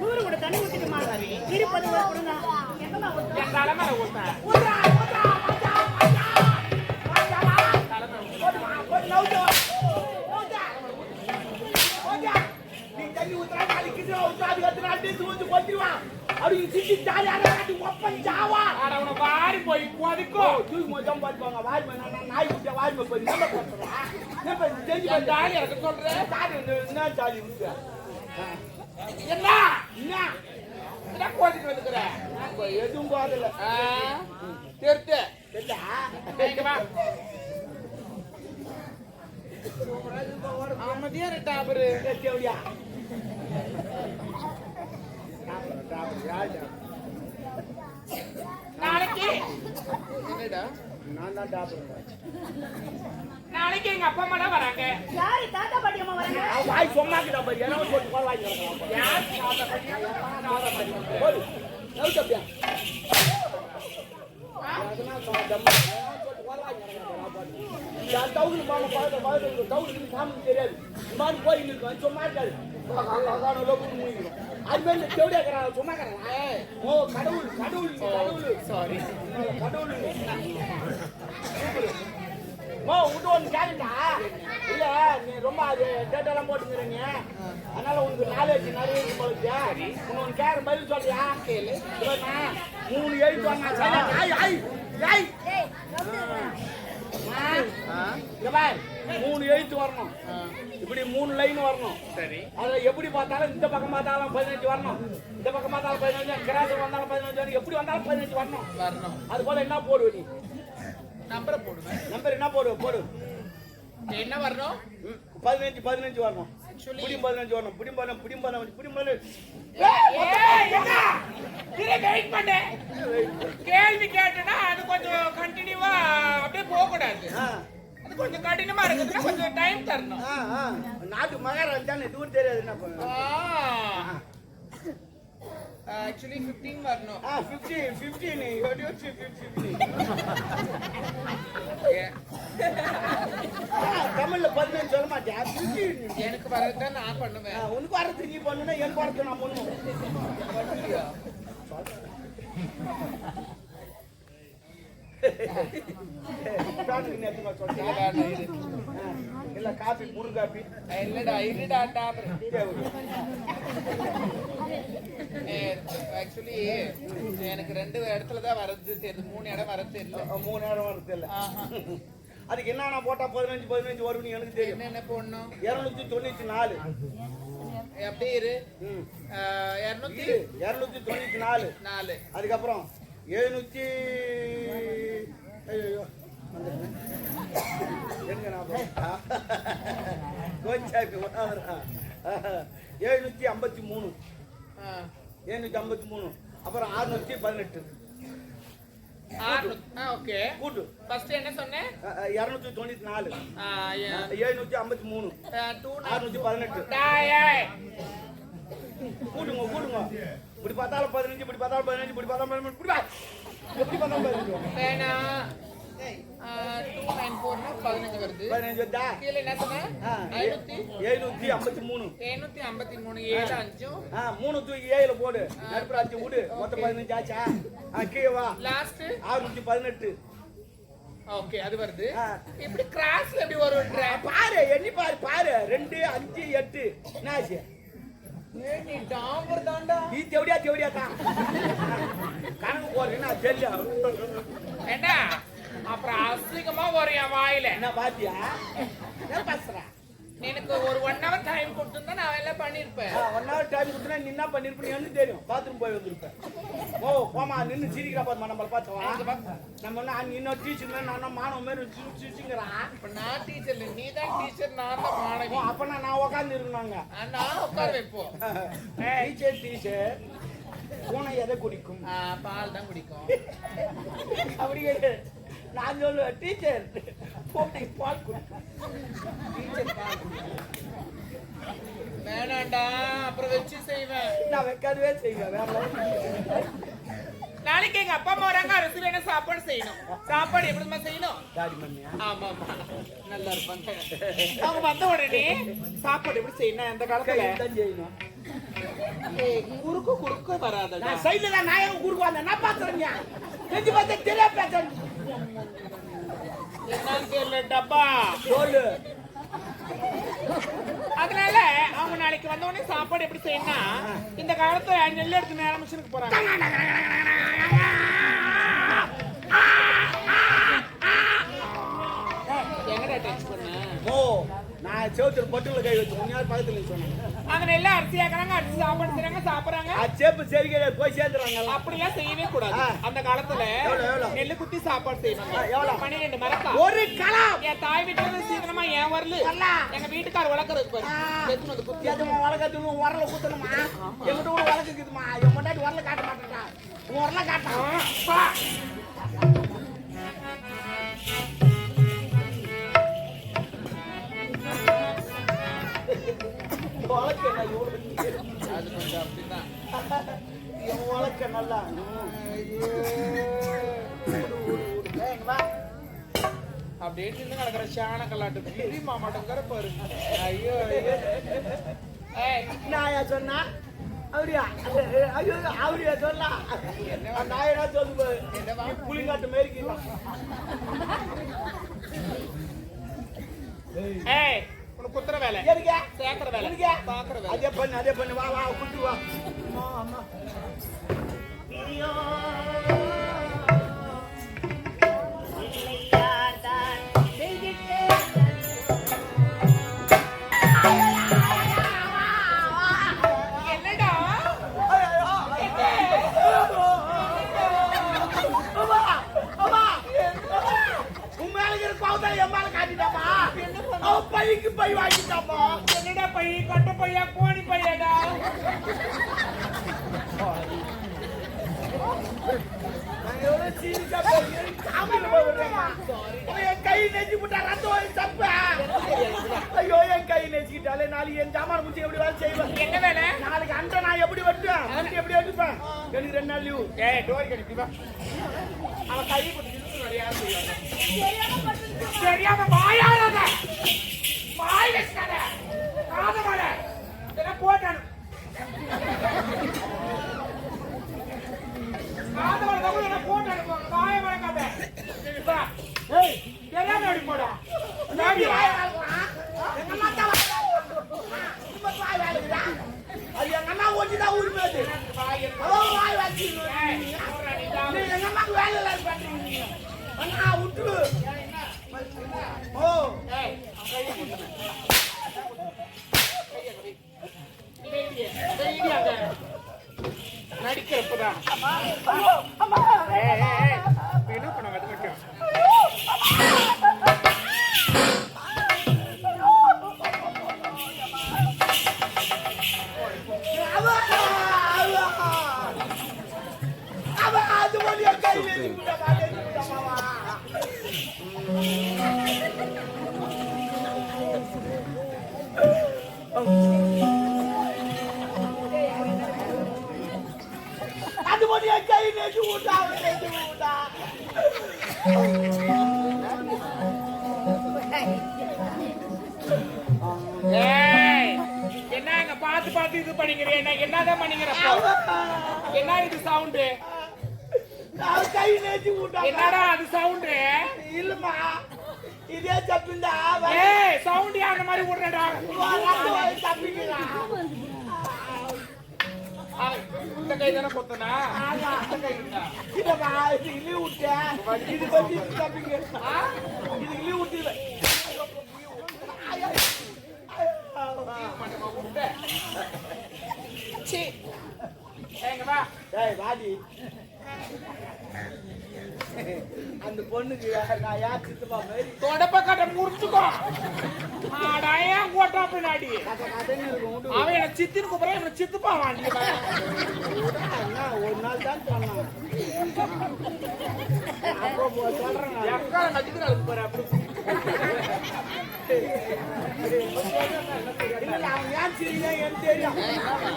ஊரு கூட தண்ணி ஊத்திட்டுமா இருப்பது என் தலைமையில ஊத்தேன் வாரி போய் கொதிக்கும் தூக்கி மொத்தம் பார்த்துவாங்க வாரி நாய் குட்டியா வாரி போய் ஜாலி எனக்கு சொல்றேன் என்ன ஜாலி விட்டு என்ன என்ன கோச்சிட்டு வந்துக்கிற எதுவும் போதில்ல தெரித்து அமைதியா டாபரு தேவையா நாளைக்கு என்னடா நான் தான் டாக்டர் நாளைக்கு எங்க அப்பா அம்மா தான் வராங்க யாரு தாத்தா பாட்டி அம்மா வராங்க வாய் சொன்னாக்கிட்ட பாரு என்ன போட்டு போற வாய் கிடக்கலாம் யார் தாத்தா பாட்டி போடு நவு தப்பியா யார் தவுக்கு மாமா பாத்து பாத்து தவுக்கு சாமி தெரியாது இமான் போய் நிற்கும் சும்மா இருக்காது அதான் லோக்கு மூடிடும் அது மேல தேவடியா இருக்கிறாங்க சும்மா இருக்கிறாங்க ஓ கடவுள் கடவுள் கடவுள் சாரி கடவுள் ஓ உண்டு ஒன்று கேளுட்டா இல்ல நீ ரொம்ப அது டேட்டெல்லாம் போட்டுங்கிறீங்க அதனால உனக்கு நாலேஜ் நிறைய இருக்கு போலுச்சியா உனக்கு கேட்க பதில் சொல்றியா கேளு 3 எழுத்து வாங்க ஐய் ஐய் ஐய் இங்க பாரு 3 எழுத்து வரணும் இப்படி 3 லைன் வரணும் சரி அத எப்படி பார்த்தாலும் இந்த பக்கம் பார்த்தாலும் 15 வரணும் இந்த பக்கம் பார்த்தாலும் 15 கிராஸ் வந்தாலும் 15 வரணும் எப்படி வந்தாலும் 15 வரணும் அது போல என்ன போடுவ நீ நம்பரை போடுவேன் நம்பர் என்ன போடுவ போடு என்ன வரணும் 15 வரணும் புடிம் 15 வரணும் புடிம் 15 வெயிட் பண்ணு கேள்வி கேட்டனா அது கொஞ்சம் கண்டினியூவா அப்படியே போக கூடாது அது கொஞ்சம் கடினமா இருக்குதுன்னா கொஞ்சம் டைம் தரணும் நாட்டு மகாராஜ் தானே தூரம் தெரியாது என்ன பண்ணுவோம் ஆக்சுவலி 15 வரணும் 15 நீ எடியோ 15 தமிழ்ல 15 சொல்ல மாட்டியா 15 எனக்கு வரது நான் பண்ணுவேன் உனக்கு வரது நீ பண்ணுனா எனக்கு வரது நான் பண்ணுவேன் இல்ல காபி முரு காபி இல்லடா இருடா டாபர் ஆக்சுவலி எனக்கு 2 இடத்துல தான் வரது தெரியுது 3 இடம் வரது தெரியல 3 இடம் வரது தெரியல அதுக்கு என்னன்னா போட்டா 15 வரும் எனக்கு தெரியும் என்ன போடணும் 294 அப்படியே இரு 294 அதுக்கப்புறம் 700 ஐயோ எங்க நான் கோச்சாக்கு 753 அப்புறம் 618 ஓகே கூட்டு ஃபர்ஸ்ட் என்ன சொன்னேன் 294 753 618 கூட்டுங்க இப்படி பார்த்தாலும் 15 இப்படி பார்த்தாலும் 15 இப்படி பார்த்தாலும் 15 எப்படி பார்த்தாலும் 15 வேணா 294 15 வருது 15 வருதா கீழ என்ன சொன்ன 753 7 3 தூக்கி 7ல போடு நடுப்புற 5 விடு மொத்தம் 15 ஆச்சா கீழ வா லாஸ்ட் 618 ஓகே அது வருது இப்படி கிராஸ்ல எப்படி வரும்ன்ற பாரு எண்ணி பாரு 2 5 8 என்னாச்சு நீ டாம்பர் தாண்டா நீ தேவடியா தான் கணக்கு போறேன்னா தெரியல என்ன அப்புறம் அசிங்கமா வரும் என் வாயில என்ன பாத்தியா என்ன பேசுற எனக்கு ஒரு 1 hour டைம் கொடுத்துருந்தா நான் எல்லாம் பண்ணிருப்பேன் 1 hour டைம் கொடுத்தா நீ என்ன பண்ணிருப்ப எனக்கு தெரியும் பாத்ரூம் போய் வந்திருப்பேன் ஓ போமா நின்னு சிரிக்கிறா பாத்து நம்மள பார்த்தவா நம்ம நான் இன்னொரு டீச்சர் நான் மாணவ மாதிரி சிரிச்சுங்கறா இப்ப நான் டீச்சர் நீ தான் டீச்சர் நான் தான் மாணவி அப்ப நான் உட்கார்ந்து இருக்கணும்ங்க நான் உட்கார வைப்போம் டீச்சர் பூனை எதை குடிக்கும் பால் தான் குடிக்கும் அப்படி நான் சொல்லுவேன் டீச்சர் பூனை பால் குடிக்கும் டீச்சர் பால் வேணாண்டா அப்புறம் வச்சு செய்வேன் நான் வைக்காதவே செய்வேன் நாளைக்கு எங்க அப்பா அம்மா வராங்க அரிசி வேணா சாப்பாடு செய்யணும் சாப்பாடு எப்படிமா செய்யணும் ஆமா ஆமா நல்லா இருப்பாங்க அவங்க வந்த உடனே சாப்பாடு எப்படி செய்யணும் அந்த காலத்துல செய்யணும் குறுக்கு குறுக்கு வராதடா. நான் சைடுல தான் நாயகம் குறுக்கு வந்தேன். நான் பாத்துறேங்க. தெரிஞ்சு பார்த்தா தெரியா பேசுறேன். என்னன்னு தெரியல டப்பா. சொல்லு. அதனால அவங்க நாளைக்கு வந்த உடனே சாப்பாடு எப்படி செய்யணும்னா, இந்த காலத்துல நெல் எடுத்து நேரம் மிஷினுக்கு போறாங்க. எங்கடா டச் பண்ண? ஓ நான் செவுத்துல பட்டுல கை வச்சு யார் பக்கத்துல சொன்னேன். அந்த நெல்ல அரிசி ஆக்குறாங்க, அரிசி சாப்பாடு செய்றாங்க, சாப்பிடுறாங்க. சேப்பு சரிக்கை போய் சேர்ந்துறாங்க. அப்படிலாம் செய்யவே கூடாது. அந்த காலத்துல நெல்லு குத்தி சாப்பாடு செய்வாங்க. 12 மரக்கா ஒரு களம். என் தாய் வீட்டுல இருந்து சீக்கிரமா என் வரல எங்க வீட்டுக்கார வளர்க்கறது பாரு. எடுத்துன்னு வந்து குத்தி அதுவும் வளர்க்கறது உரல குத்தணுமா? எங்கிட்ட கூட வளர்க்குதுமா. என் முன்னாடி உரல காட்ட மாட்டேன்டா. உரல காட்டான். அது கொஞ்சம் அப்படிதான். வளர்க்க நல்லா அப்படியே நின்று கிடக்குற சாண கல்லாட்டு கிரி மாமாட்டங்கிற பாரு. ஐயோ நாயா சொன்னா அவரியா ஐயோ அவரியா சொன்னா நாயனா சொல்லு புளிங்காட்டு மேரிக்கலாம். ஏய் உனக்கு குத்துற வேலை, சேர்க்கிற வேலை, பாக்குற வேலை. அதே பண்ணு வா வா குட்டு வா. அம்மா என்னடா பைக்கு பை வாங்கிட்டாமா. என்னடா பை? கொட்டை பையா கோணி பையாடா? கை நெஞ்சு விட்டா ரத்தம் தப்ப. ஐயோ என் கை நெச்சுக்கிட்டாலே நாளைக்கு என் ஜாமான் குச்சி எப்படி வேலை செய்வேன்? என்ன வேலை? நாளைக்கு அண்டை நான் எப்படி வெட்டுவேன்? அதுக்கு எப்படி வெட்டுப்பேன்? எனக்கு 2 நாள் லீவு. ஏய் டோரி கடிப்பா. அவன் கை குத்தி தெரியாம வாயாடாத, வாய் வச்சாத, காத மாட இதெல்லாம் போட்டானு காத மாட தகுந்த போட்டானு வாய வளர்க்காத. ஏய் தெரியாம அடி போடா. வாய் வாழலாம். எங்க அம்மா தான் வாய் வாழகுதா? அது எங்க அம்மா ஓட்டிதான் உரிமையாது. வாய் வாச்சி எங்க அம்மாக்கு வேலை இல்லை பண்றீங்க. அண்ணா விட்டு ஓ நடிக்கிறப்பதான் என்ன பண்ண அது மட்டும் அது ஒன்றிய கை வச்சு அது ஒன்றிய கை நெஞ்சு விட்டா நெஞ்சு விட்டா. என்னங்க பார்த்து பார்த்து இது பண்ணிக்கிறேன்? என்னதான் பண்ணிக்கிறப்போ என்ன இது சவுண்டு? கை நெஞ்சு விட்டா. என்னடா அது சவுண்டு? இல்லம்மா இதே தப்பிந்தா. ஏய் சவுண்ட் அந்த மாதிரி விடுறடா. தப்பிங்களா? இந்த கை தானே கொத்தனா? இந்த கை இருந்தா இல்லம்மா இது இலி விட்டேன். இது பத்தி தப்பிங்க. இது இலி விட்டு வாடி அந்த பொண்ணுக்கு நான் யார் சித்தப்பா மாதிரி தொடப்ப கட்ட முடிச்சுக்கோ. ஆடாயம் கோட்டா பின்னாடி அவன் என்ன சித்தின்னு கூப்பிடுறேன். என்ன சித்துப்பா வாண்டி ஒரு நாள் தான் சொன்னான். அப்புறம் சொல்றேன் எக்கால நடிக்கிறாள் பாரு. அப்படி அவன் ஏன் சரியா எனக்கு தெரியும்.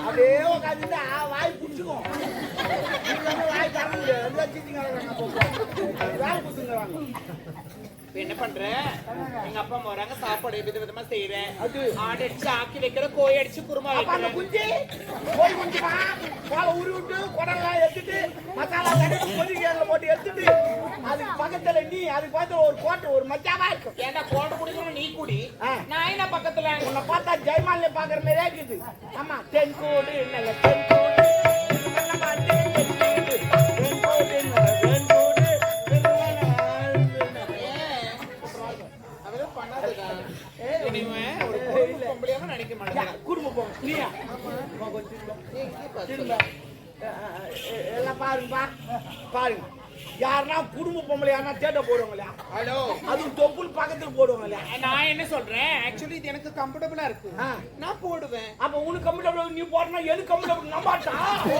அப்படியே உட்காந்துட்டு வாய் பிடிச்சிக்கும். வாய் தர முடியாது. வேலை கொடுத்துங்கிறாங்க. இப்ப என்ன பண்ற எங்க அப்பா அம்மா வராங்க சாப்பாடு விதவிதமா செய்யறேன் அது. ஆடு அடிச்சு ஆக்கி வைக்கிற கோழி அடிச்சு குருமா அப்ப அந்த வைக்கிறேன் குஞ்சு கோழி குஞ்சுமா கோலை உருவி விட்டு குடல்லாம் எடுத்துட்டு மசாலா தடவி கொதிக்கையில போட்டு எடுத்துட்டு அதுக்கு பக்கத்துல நீ அதுக்கு பார்த்து ஒரு கோட்டை ஒரு மச்சாவா இருக்கும். ஏன்டா கோட்டை குடிக்கணும் நீ குடி ஆ. நான் என்ன பக்கத்துல உன்னை பார்த்தா ஜெயமாலியை பாக்குற மாதிரியே இருக்குது. ஆமா தென்கோடு நல்ல தென்கோடு திருமணமா தென்கோடு தென்கோடு நல்ல தென்கோடு அதெல்லாம் பண்ணாதடா இனிமே ஒரு குடும்ப பொம்பளையாம நினைக்க மாட்டேன் குடும்பம் போங்க நீயா திரும்ப எல்லாம் பாருங்கப்பா பாருங்க யாருன்னா குடும்ப பொம்பளை யாருன்னா தேட்ட போடுவாங்க இல்லையா ஹலோ அதுவும் தொப்புள் பக்கத்துல போடுவாங்க இல்லையா நான் என்ன சொல்றேன் ஆக்சுவலி இது எனக்கு கம்ஃபர்டபுளா இருக்கு ஆ. நான் போடுவேன் அப்ப உனக்கு கம்ஃபர்டபுள் நீ போடனா எது கம்ஃபர்டபுள் நம்பாட்டா ஓ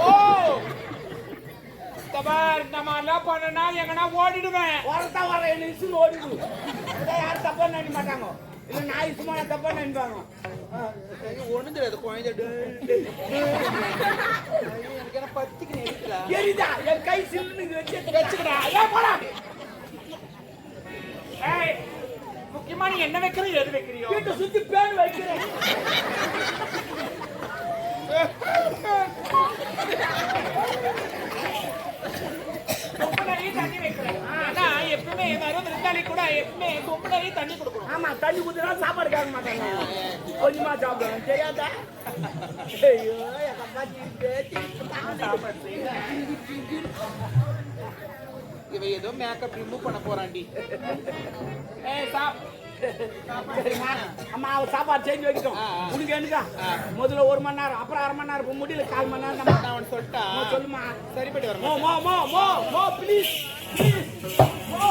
தபார் இந்த மாதிரிலாம் பண்ணனா எங்கன்னா ஓடிடுவேன் வரத்தா வர என்ன இசுன்னு ஓடிடு இதை யாரும் தப்பா நினைக்க மாட்டாங்க இல்ல நான் சும்மா தப்பா நினைப்பாங்க ஒண்ணு தெரியாது குழந்தை எனக்கு என்ன பத்திக்கு நினைக்கிறா எரிதா என் கை சில்லுன்னு வச்சு வச்சுக்கடா ஏன் போடா ஏய் முக்கியமா நீ என்ன வைக்கிற எது வைக்கிறியோ வீட்டை சுத்தி பேன் வைக்கிறேன் ரொம்ப நிறைய தண்ணி வைக்கிறேன் ஆனா எப்பவுமே வரும் விருந்தாளி கூட எப்பவுமே ரொம்ப நிறைய தண்ணி கொடுக்கணும் ஆமா தண்ணி ஊத்தினா சாப்பாடு கேட்க மாட்டாங்க கொஞ்சமா சாப்பிடுவாங்க தெரியாதா ஐயோ எங்க அப்பா இவ ஏதோ மேக்கப் ரிமூவ் பண்ண போறாண்டி ஏய் சரிம்மா அம்மா அவ சாப்பாடு செஞ்சு வைக்கட்டும் உனக்கு என்னக்கா முதல்ல 1 மணி நேரம் அப்புறம் 1/2 மணி நேரம் இப்போ முடியல 1/4 மணி நேரம் நான் அவன் சொல்லிட்டா சொல்லுமா சரிப்பட்டு மோ வரேன் ப்ளீஸ் ப்ளீஸ் மோ